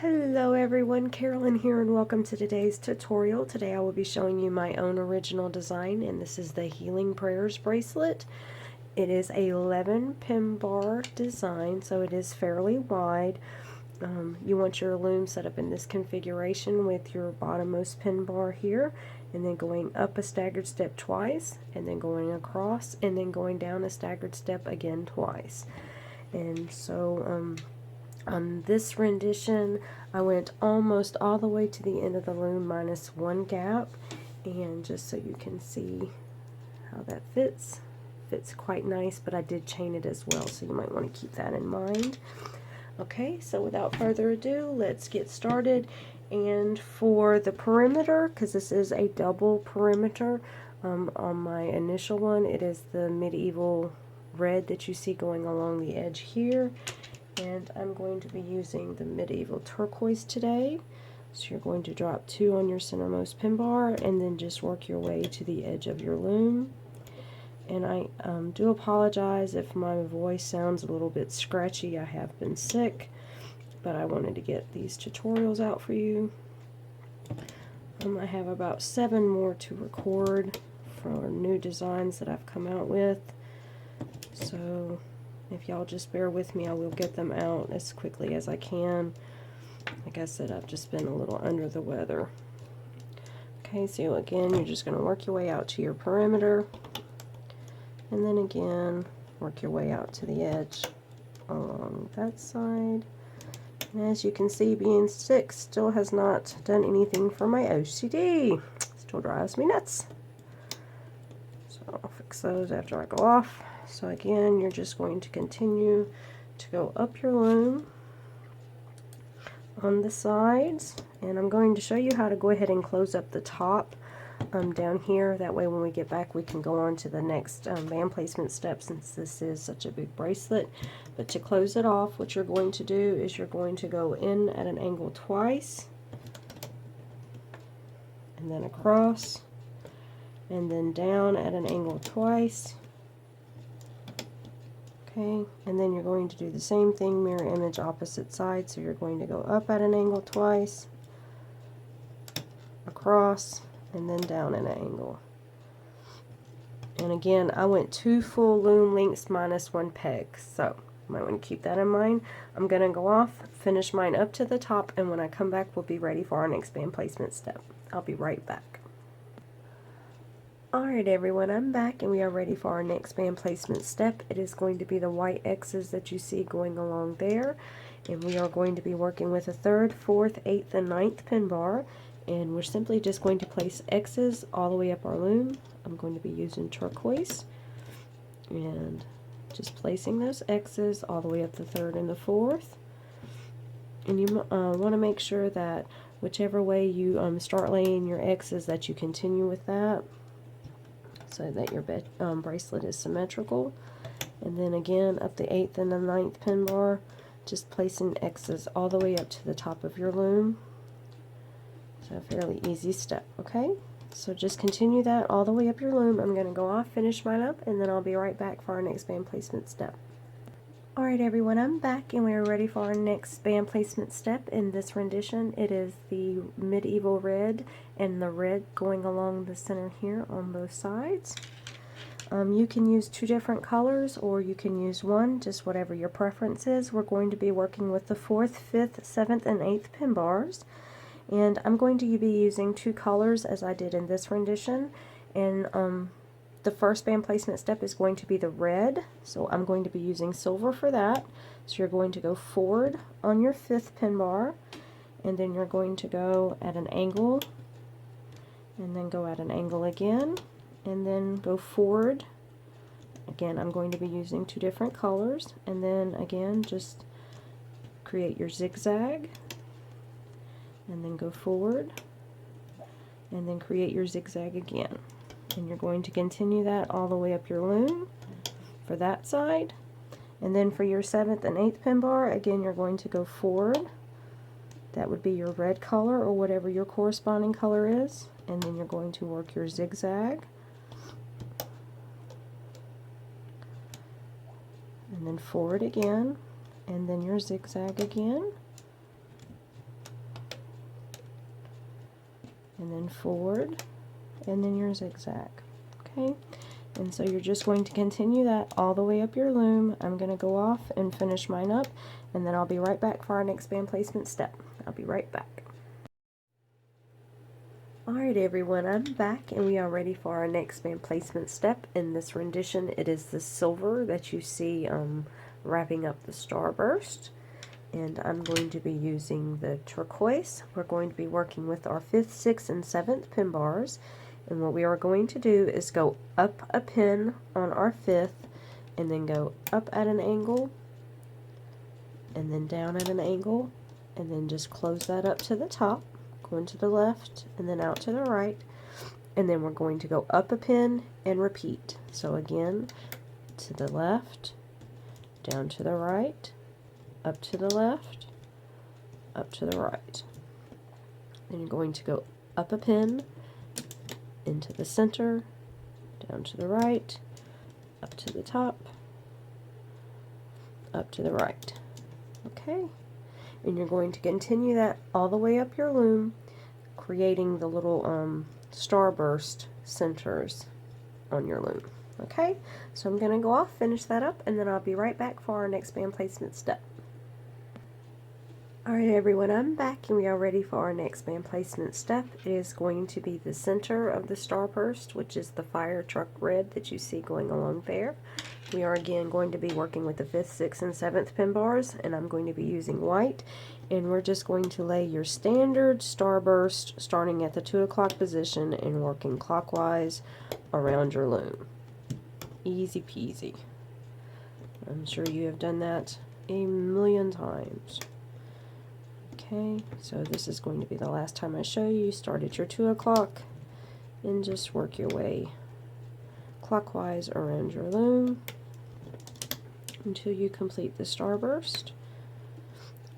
Hello everyone, Carolyn here and welcome to today's tutorial. Today I will be showing you my own original design, and this is the Healing Prayers bracelet. It is a 11 pin bar design, so it is fairly wide. You want your loom set up in this configuration with your bottommost pin bar here, and then going up a staggered step twice, and then going across, and then going down a staggered step again twice. And so on this rendition, I went almost all the way to the end of the loom minus one gap, and just so you can see how that fits quite nice, but I did chain it as well, so you might want to keep that in mind. Okay, so without further ado, let's get started. And for the perimeter, because this is a double perimeter, on my initial one, it is the medieval red that you see going along the edge here. And I'm going to be using the medieval turquoise today. So you're going to drop 2 on your centermost pin bar and then just work your way to the edge of your loom. And I do apologize if my voice sounds a little bit scratchy. I have been sick, but I wanted to get these tutorials out for you. I have about 7 more to record for new designs that I've come out with. So if y'all just bear with me, I will get them out as quickly as I can. Like I said, I've just been a little under the weather. Okay, so again, you're just going to work your way out to your perimeter, and then again, work your way out to the edge along that side. And as you can see, being sick still has not done anything for my OCD. Still drives me nuts. So I'll fix those after I go off. So again, you're just going to continue to go up your loom on the sides, and I'm going to show you how to go ahead and close up the top down here. That way when we get back we can go on to the next band placement step, since this is such a big bracelet. But to close it off, what you're going to do is you're going to go in at an angle twice, and then across, and then down at an angle twice. Okay, and then you're going to do the same thing, mirror image opposite side. So you're going to go up at an angle twice, across, and then down at an angle. And again, I went 2 full loom lengths minus 1 peg, so you might want to keep that in mind. I'm going to go off, finish mine up to the top, and when I come back we'll be ready for our next band placement step. I'll be right back. Alright everyone, I'm back and we are ready for our next band placement step. It is going to be the white X's that you see going along there, and we are going to be working with a 3rd, 4th, 8th, and 9th pin bar, and we're simply just going to place X's all the way up our loom. I'm going to be using turquoise, and just placing those X's all the way up the 3rd and the 4th. And you want to make sure that whichever way you start laying your X's, that you continue with that, so that your bracelet is symmetrical. And then again, up the 8th and the 9th pin bar, just placing X's all the way up to the top of your loom. So a fairly easy step, okay? So just continue that all the way up your loom. I'm going to go off, finish mine up, and then I'll be right back for our next band placement step. Alright everyone, I'm back and we are ready for our next band placement step. In this rendition, it is the medieval red and the red going along the center here on both sides. You can use 2 different colors, or you can use 1, just whatever your preference is. We're going to be working with the 4th, 5th, 7th, and 8th pin bars. And I'm going to be using 2 colors as I did in this rendition. And the first band placement step is going to be the red, so I'm going to be using silver for that. So you're going to go forward on your 5th pin bar, and then you're going to go at an angle, and then go at an angle again, and then go forward. Again, I'm going to be using 2 different colors, and then again just create your zigzag, and then go forward, and then create your zigzag again. And you're going to continue that all the way up your loom for that side. And then for your 7th and 8th pin bar, again you're going to go forward. That would be your red color or whatever your corresponding color is. And then you're going to work your zigzag. And then forward again. And then your zigzag again. and then forward, and then your zigzag. Okay, and so you're just going to continue that all the way up your loom. I'm going to go off and finish mine up, and then I'll be right back for our next band placement step. I'll be right back. Alright everyone, I'm back and we are ready for our next band placement step. In this rendition, it is the silver that you see wrapping up the starburst. And I'm going to be using the turquoise. We're going to be working with our 5th, 6th, and 7th pin bars. And what we are going to do is go up a pin on our 5th, and then go up at an angle, and then down at an angle, and then just close that up to the top, going to the left, and then out to the right. And then we're going to go up a pin and repeat. So again, to the left, down to the right, up to the left, up to the right. Then you're going to go up a pin, into the center, down to the right, up to the top, up to the right. Okay, and you're going to continue that all the way up your loom, creating the little starburst centers on your loom. Okay, so I'm going to go off, finish that up, and then I'll be right back for our next band placement step. Alright everyone, I'm back and we are ready for our next band placement step. It is going to be the center of the starburst, which is the fire truck red that you see going along there. We are again going to be working with the 5th, 6th, and 7th pin bars, and I'm going to be using white. And we're just going to lay your standard starburst starting at the 2 o'clock position and working clockwise around your loom. Easy peasy. I'm sure you have done that a million times. Okay, so this is going to be the last time I show you. Start at your 2 o'clock and just work your way clockwise around your loom until you complete the starburst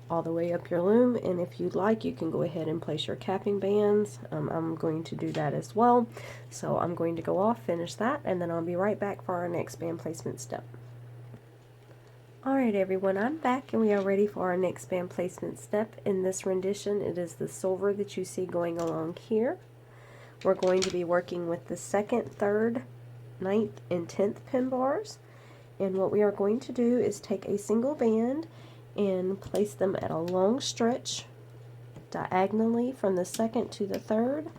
all the way up your loom. And if you'd like, you can go ahead and place your capping bands. I'm going to do that as well. So I'm going to go off, finish that, and then I'll be right back for our next band placement step. Alright everyone, I'm back and we are ready for our next band placement step. In this rendition, it is the silver that you see going along here. We're going to be working with the 2nd, 3rd, 9th, and 10th pin bars. And what we are going to do is take a single band and place them at a long stretch diagonally from the 2nd to the 3rd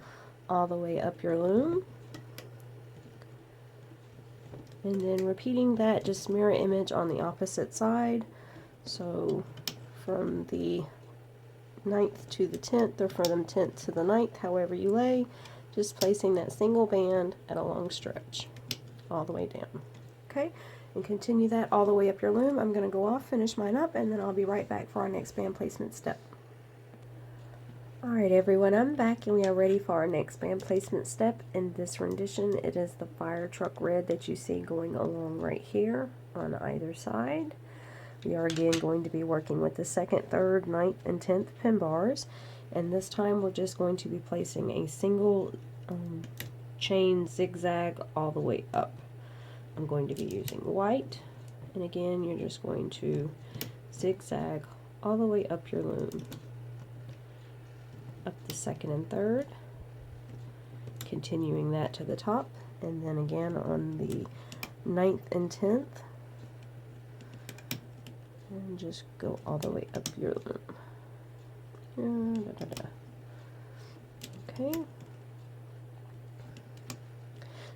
all the way up your loom. And then repeating that, just mirror image on the opposite side. So from the 9th to the 10th, or from the 10th to the 9th, however you lay, just placing that single band at a long stretch all the way down. Okay, and continue that all the way up your loom. I'm going to go off, finish mine up, and then I'll be right back for our next band placement step. Alright everyone, I'm back and we are ready for our next band placement step. In this rendition, it is the fire truck red that you see going along right here on either side. We are again going to be working with the 2nd, 3rd, 9th, and 10th pin bars. And this time we're just going to be placing a single chain zigzag all the way up. I'm going to be using white. And again, you're just going to zigzag all the way up your loom. Up the 2nd and 3rd, continuing that to the top, and then again on the 9th and 10th, and just go all the way up your loom. Okay,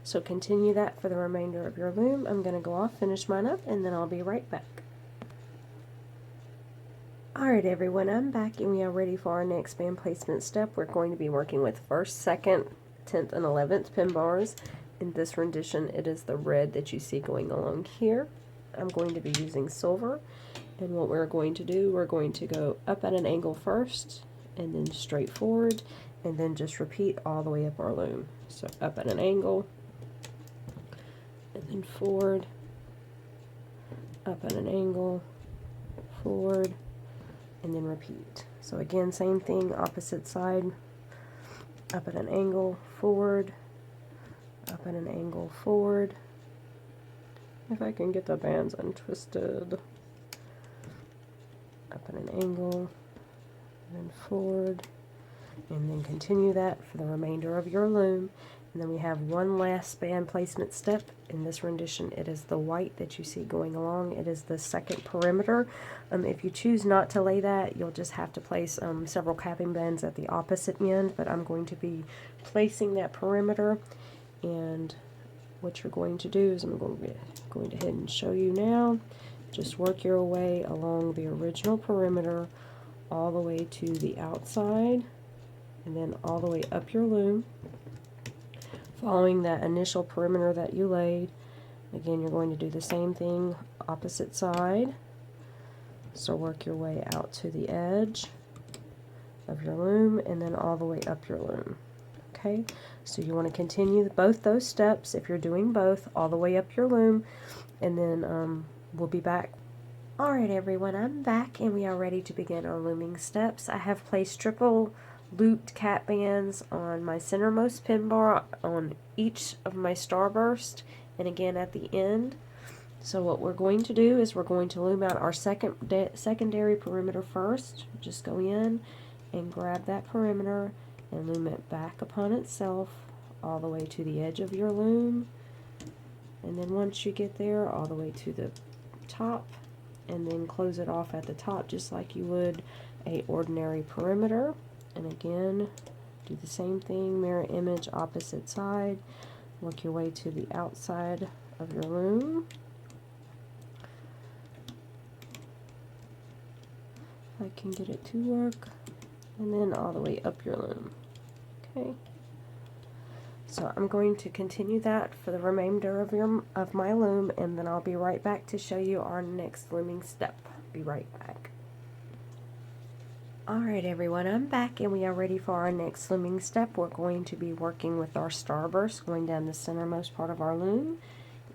so continue that for the remainder of your loom. I'm going to go off, finish mine up, and then I'll be right back. Alright everyone, I'm back and we are ready for our next band placement step. We're going to be working with 1st, 2nd, 10th, and 11th pin bars. In this rendition, it is the red that you see going along here. I'm going to be using silver, and what we're going to do, we're going to go up at an angle first, and then straight forward, and then just repeat all the way up our loom. So up at an angle, and then forward, up at an angle, forward, and then repeat. So again, same thing, opposite side, up at an angle, forward, up at an angle, forward. If I can get the bands untwisted. Up at an angle, and then forward, and then continue that for the remainder of your loom. And then we have one last span placement step in this rendition. It is the white that you see going along. It is the second perimeter. If you choose not to lay that, you'll just have to place several capping bands at the opposite end, but I'm going to be placing that perimeter. And what you're going to do is I'm going to ahead and show you now. Just work your way along the original perimeter all the way to the outside and then all the way up your loom, following that initial perimeter that you laid. Again, you're going to do the same thing opposite side. So work your way out to the edge of your loom and then all the way up your loom. Okay, so you want to continue both those steps if you're doing both all the way up your loom, and then we'll be back. Alright everyone, I'm back and we are ready to begin our looming steps. I have placed triple looped cap bands on my centermost pin bar on each of my starburst and again at the end. So what we're going to do is we're going to loom out our secondary perimeter first. Just go in and grab that perimeter and loom it back upon itself all the way to the edge of your loom, and then once you get there all the way to the top, and then close it off at the top just like you would a ordinary perimeter. And again, do the same thing, mirror image opposite side, work your way to the outside of your loom. If I can get it to work, and then all the way up your loom. Okay, so I'm going to continue that for the remainder of my loom, and then I'll be right back to show you our next looming step. Be right back. Alright everyone, I'm back and we are ready for our next looming step. We're going to be working with our starburst going down the centermost part of our loom,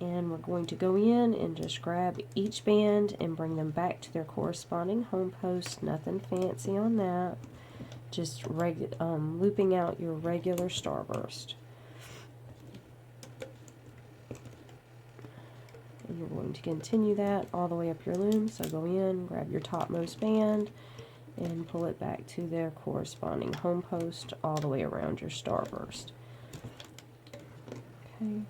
and we're going to go in and just grab each band and bring them back to their corresponding home post. Nothing fancy on that. Just looping out your regular starburst. And you're going to continue that all the way up your loom. So go in, grab your topmost band, and pull it back to their corresponding home post all the way around your starburst. Okay.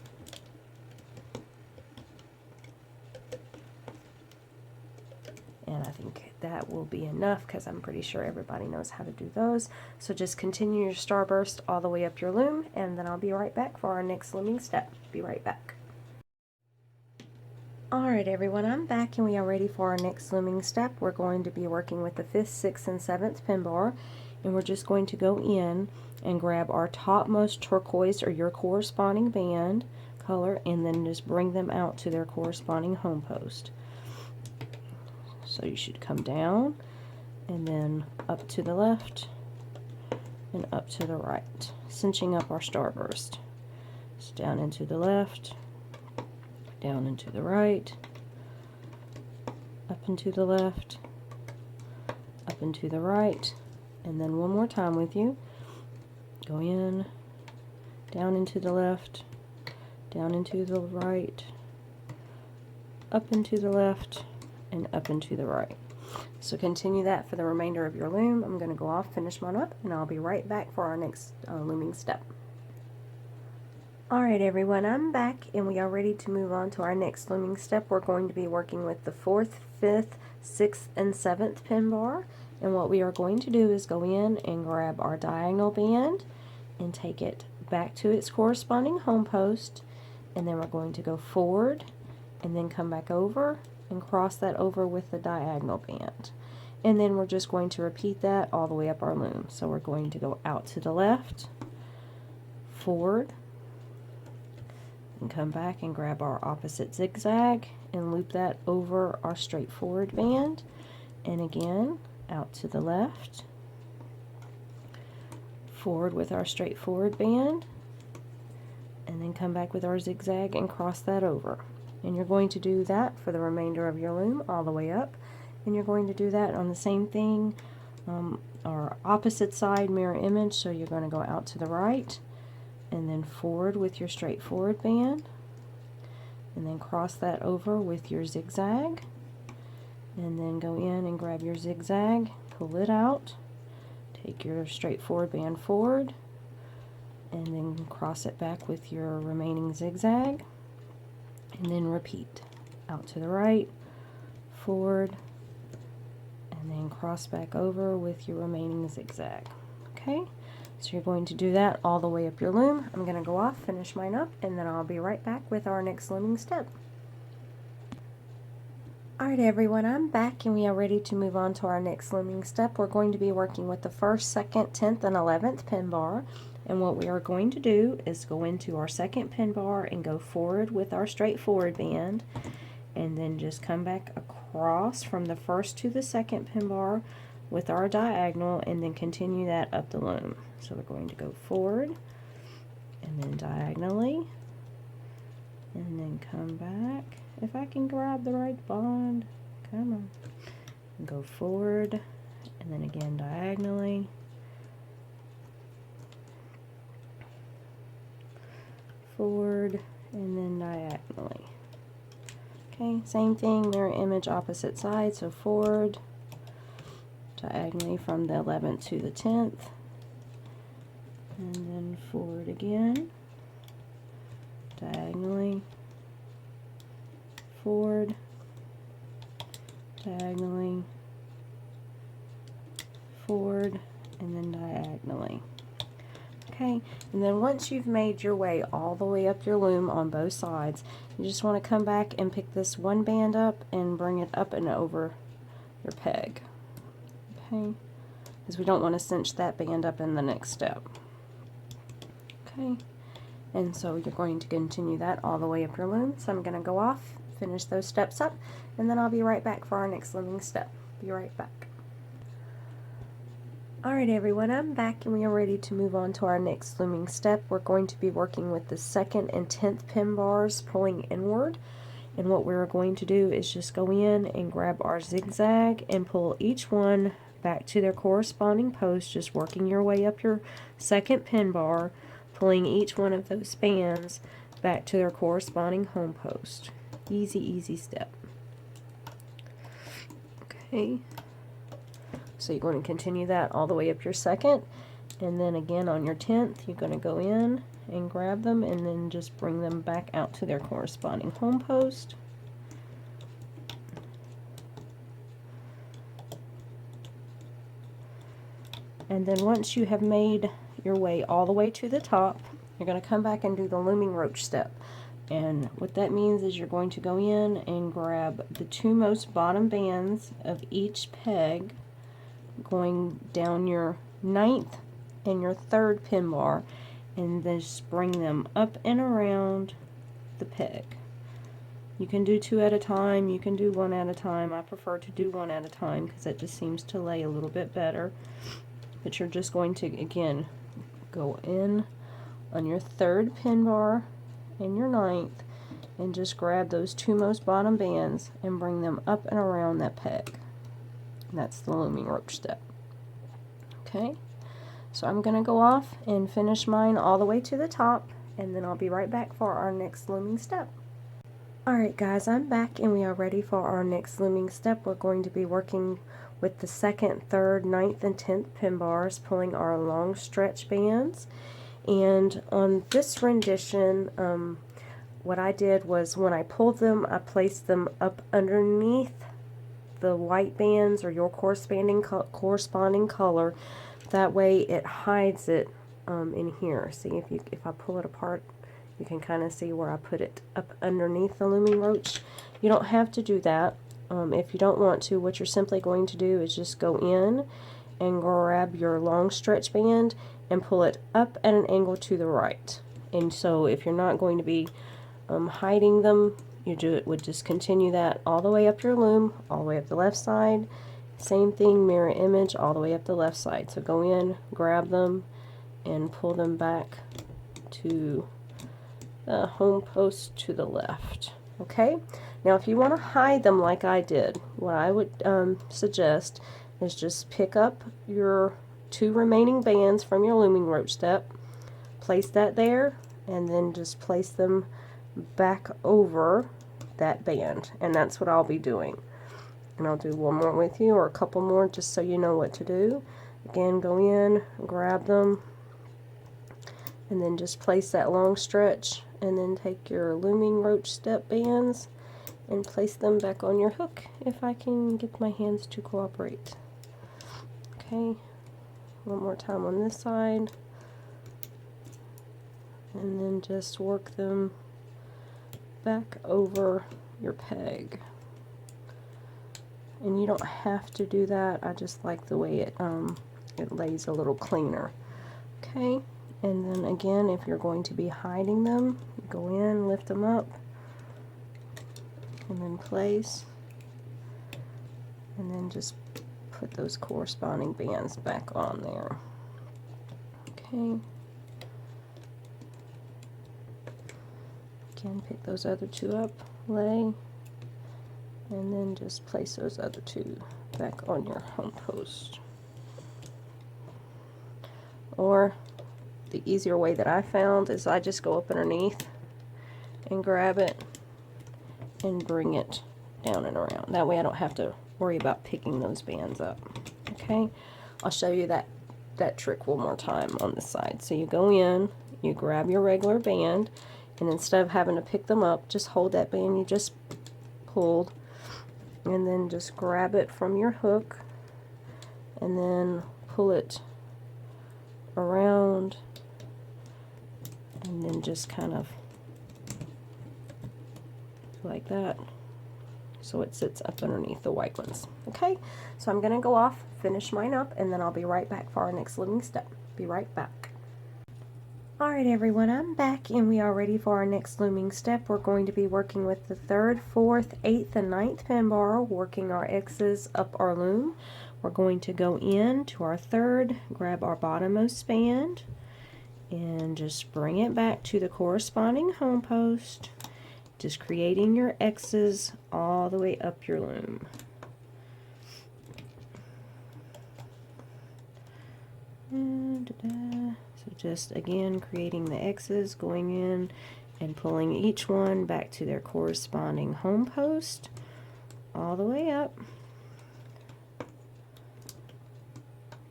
And I think that will be enough because I'm pretty sure everybody knows how to do those. So just continue your starburst all the way up your loom, and then I'll be right back for our next looming step. Be right back. Alright everyone, I'm back and we are ready for our next looming step. We're going to be working with the 5th, 6th, and 7th pin bar, and we're just going to go in and grab our topmost turquoise or your corresponding band color, and then just bring them out to their corresponding home post. So you should come down and then up to the left and up to the right, cinching up our starburst. So down into the left, down into the right, up into the left, up into the right, and then one more time with you. Go in, down into the left, down into the right, up into the left, and up into the right. So continue that for the remainder of your loom. I'm going to go off, finish mine up, and I'll be right back for our next looming step. Alright everyone, I'm back and we are ready to move on to our next looming step. We're going to be working with the 4th, 5th, 6th, and 7th pin bar, and what we are going to do is go in and grab our diagonal band and take it back to its corresponding home post, and then we're going to go forward and then come back over and cross that over with the diagonal band, and then we're just going to repeat that all the way up our loom. So we're going to go out to the left, forward, and come back and grab our opposite zigzag and loop that over our straight forward band, and again out to the left, forward with our straight forward band, and then come back with our zigzag and cross that over. And you're going to do that for the remainder of your loom all the way up, and you're going to do that on the same thing, our opposite side mirror image. So you're going to go out to the right and then forward with your straight forward band, and then cross that over with your zigzag, and then go in and grab your zigzag, pull it out, take your straightforward band forward and then cross it back with your remaining zigzag, and then repeat out to the right, forward, and then cross back over with your remaining zigzag. Okay, so you're going to do that all the way up your loom. I'm going to go off, finish mine up, and then I'll be right back with our next looming step. Alright everyone, I'm back and we are ready to move on to our next looming step. We're going to be working with the 1st, 2nd, 10th, and 11th pin bar. And what we are going to do is go into our 2nd pin bar and go forward with our straightforward band, and then just come back across from the 1st to the 2nd pin bar with our diagonal, and then continue that up the loom. So we're going to go forward and then diagonally, and then come back. If I can grab the right bond, come on. And go forward, and then again diagonally. Forward, and then diagonally. Okay, same thing, mirror image opposite side, so forward, diagonally from the 11th to the 10th, and then forward again, diagonally, forward, diagonally, forward, and then diagonally. Okay, and then once you've made your way all the way up your loom on both sides, you just want to come back and pick this one band up and bring it up and over your peg. Okay, because we don't want to cinch that band up in the next step. Okay, and so you're going to continue that all the way up your loom. So I'm going to go off, finish those steps up, and then I'll be right back for our next looming step. Be right back. Alright everyone, I'm back and we are ready to move on to our next looming step. We're going to be working with the 2nd and 10th pin bars pulling inward, and what we're going to do is just go in and grab our zigzag and pull each one back to their corresponding post, just working your way up your 2nd pin bar, pulling each one of those bands back to their corresponding home post. Easy, easy step. Okay. So you're going to continue that all the way up your 2nd, and then again on your 10th, you're going to go in and grab them and then just bring them back out to their corresponding home post. And then once you have made your way all the way to the top, you're going to come back and do the looming roach step. And what that means is you're going to go in and grab the 2 most bottom bands of each peg, going down your 9th and your 3rd pin bar, and then just bring them up and around the peg. You can do 2 at a time, you can do 1 at a time. I prefer to do 1 at a time because it just seems to lay a little bit better. But you're just going to, again, go in on your 3rd pin bar and your 9th, and just grab those 2 most bottom bands and bring them up and around that peg. And that's the looming roach step. Okay, so I'm going to go off and finish mine all the way to the top, and then I'll be right back for our next looming step. Alright guys, I'm back and we are ready for our next looming step. We're going to be working with the 2nd, 3rd, 9th, and 10th pin bars, pulling our long stretch bands. And on this rendition, what I did was when I pulled them, I placed them up underneath the white bands or your corresponding color. That way it hides it in here. See, if I pull it apart, you can kind of see where I put it up underneath the looming roach. You don't have to do that. If you don't want to, what you're simply going to do is just go in and grab your long stretch band and pull it up at an angle to the right. And so if you're not going to be hiding them, would just continue that all the way up your loom, all the way up the left side. Same thing, mirror image, all the way up the left side. So go in, grab them, and pull them back to the home post to the left. Okay? Now if you want to hide them like I did, what I would suggest is just pick up your 2 remaining bands from your looming roach step, place that there, and then just place them back over that band, and that's what I'll be doing. And I'll do one more with you, or a couple more, just so you know what to do. Again, go in, grab them, and then just place that long stretch, and then take your looming roach step bands and place them back on your hook if I can get my hands to cooperate. Okay, one more time on this side, and then just work them back over your peg. And you don't have to do that, I just like the way it lays a little cleaner. Okay, and then again, if you're going to be hiding them, go in, lift them up, and then place, and then just put those corresponding bands back on there. Okay. Again, pick those other two up, lay, and then just place those other two back on your home post. Or the easier way that I found is I just go up underneath and grab it and bring it down and around. That way I don't have to worry about picking those bands up. Okay, I'll show you that trick one more time on this side. So you go in, you grab your regular band, and instead of having to pick them up, just hold that band you just pulled, and then just grab it from your hook, and then pull it around, and then just kind of like that, so it sits up underneath the white ones. Okay, so I'm gonna go off, finish mine up, and then I'll be right back for our next looming step. Be right back. Alright everyone, I'm back and we are ready for our next looming step. We're going to be working with the 3rd, 4th, 8th, and 9th pin bar, working our X's up our loom. We're going to go in to our 3rd, grab our bottommost band, and just bring it back to the corresponding home post, just creating your X's all the way up your loom. So just again creating the X's, going in and pulling each one back to their corresponding home post all the way up.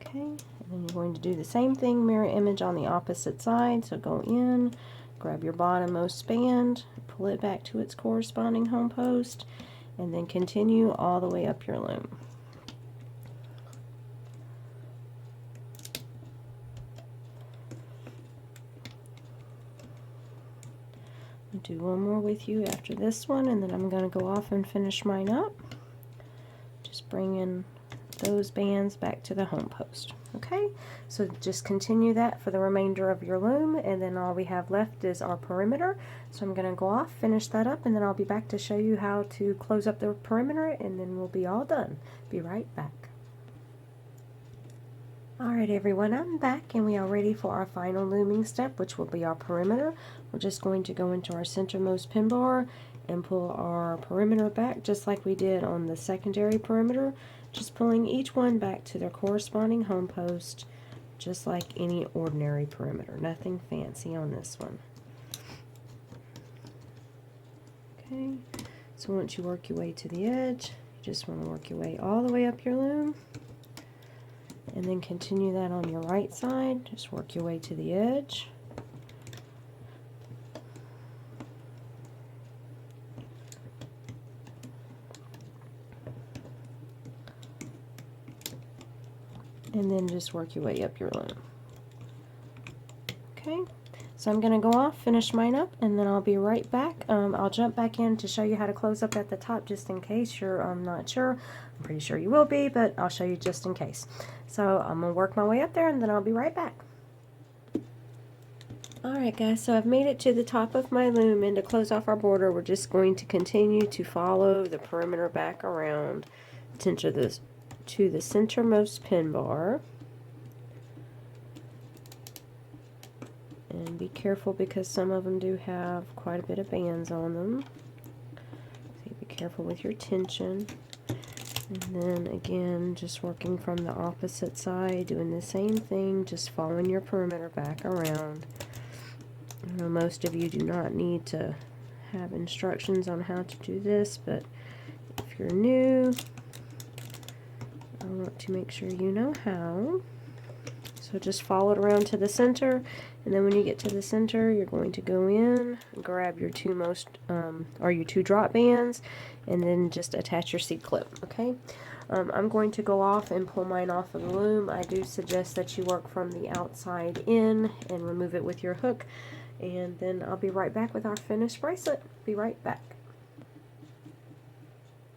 Okay, and then you're going to do the same thing, mirror image on the opposite side. So go in, grab your bottommost band, pull it back to its corresponding home post, and then continue all the way up your loom. I'll do one more with you after this one, and then I'm going to go off and finish mine up. Just bringing those bands back to the home post. Okay, so just continue that for the remainder of your loom, and then all we have left is our perimeter. So I'm going to go off, finish that up, and then I'll be back to show you how to close up the perimeter, and then we'll be all done. Be right back. Alright everyone, I'm back and we are ready for our final looming step, which will be our perimeter. We're just going to go into our centermost pin bar and pull our perimeter back just like we did on the secondary perimeter, just pulling each one back to their corresponding home post, just like any ordinary perimeter. Nothing fancy on this one. Okay, so once you work your way to the edge, you just want to work your way all the way up your loom. And then continue that on your right side. Just work your way to the edge. And then just work your way up your loom. Okay, so I'm going to go off, finish mine up, and then I'll be right back. I'll jump back in to show you how to close up at the top just in case you're not sure. I'm pretty sure you will be, but I'll show you just in case. So I'm going to work my way up there and then I'll be right back. Alright guys, so I've made it to the top of my loom, and to close off our border we're just going to continue to follow the perimeter back around to the centermost pin bar. And be careful because some of them do have quite a bit of bands on them. So be careful with your tension. And then again, just working from the opposite side, doing the same thing, just following your perimeter back around. I know most of you do not need to have instructions on how to do this, but if you're new, I want to make sure you know how. So just follow it around to the center, and then when you get to the center, you're going to go in, grab your your two drop bands, and then just attach your seat clip, okay? I'm going to go off and pull mine off of the loom. I do suggest that you work from the outside in and remove it with your hook, and then I'll be right back with our finished bracelet. Be right back.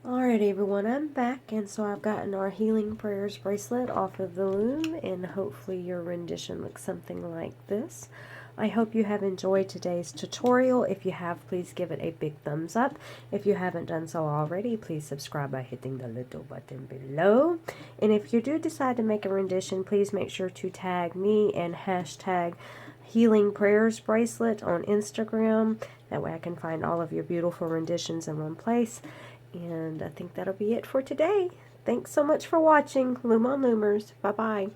Alright everyone, I'm back, and so I've gotten our Healing Prayers bracelet off of the loom, and hopefully your rendition looks something like this. I hope you have enjoyed today's tutorial. If you have, please give it a big thumbs up. If you haven't done so already, please subscribe by hitting the little button below. And if you do decide to make a rendition, please make sure to tag me and hashtag Healing Prayers bracelet on Instagram. That way I can find all of your beautiful renditions in one place. And I think that'll be it for today. Thanks so much for watching. Loom on Loomers. Bye-bye.